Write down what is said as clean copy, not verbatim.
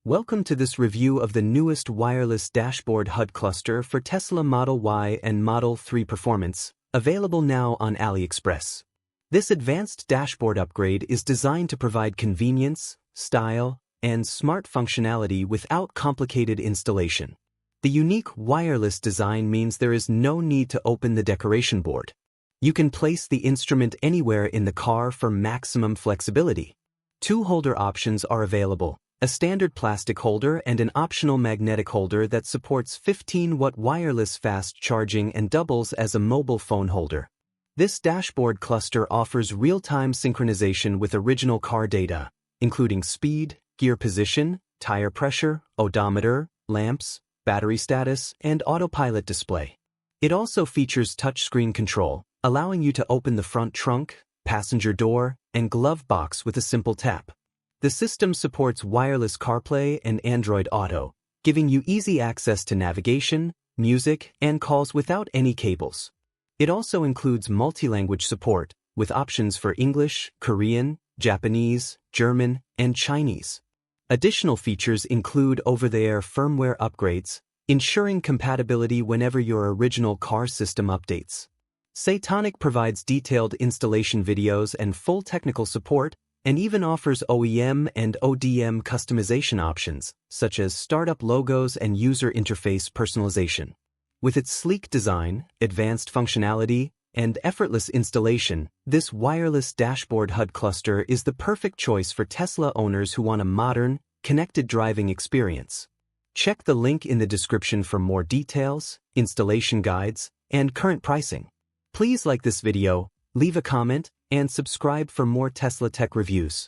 Welcome to this review of the newest wireless dashboard HUD cluster for Tesla Model Y and Model 3 Performance, available now on Aliexpress. This advanced dashboard upgrade is designed to provide convenience, style, and smart functionality without complicated installation. The unique wireless design means there is no need to open the decoration board. You can place the instrument anywhere in the car for maximum flexibility. Two holder options are available: a standard plastic holder and an optional magnetic holder that supports 15-watt wireless fast charging and doubles as a mobile phone holder. This dashboard cluster offers real-time synchronization with original car data, including speed, gear position, tire pressure, odometer, lamps, battery status, and autopilot display. It also features touchscreen control, allowing you to open the front trunk, passenger door, and glove box with a simple tap. The system supports wireless CarPlay and Android Auto, giving you easy access to navigation, music, and calls without any cables. It also includes multi-language support, with options for English, Korean, Japanese, German, and Chinese. Additional features include over-the-air firmware upgrades, ensuring compatibility whenever your original car system updates. Satonic provides detailed installation videos and full technical support, and even offers OEM and ODM customization options, such as startup logos and user interface personalization. With its sleek design, advanced functionality, and effortless installation, this wireless dashboard HUD cluster is the perfect choice for Tesla owners who want a modern, connected driving experience. Check the link in the description for more details, installation guides, and current pricing. Please like this video, leave a comment, and subscribe for more Tesla tech reviews.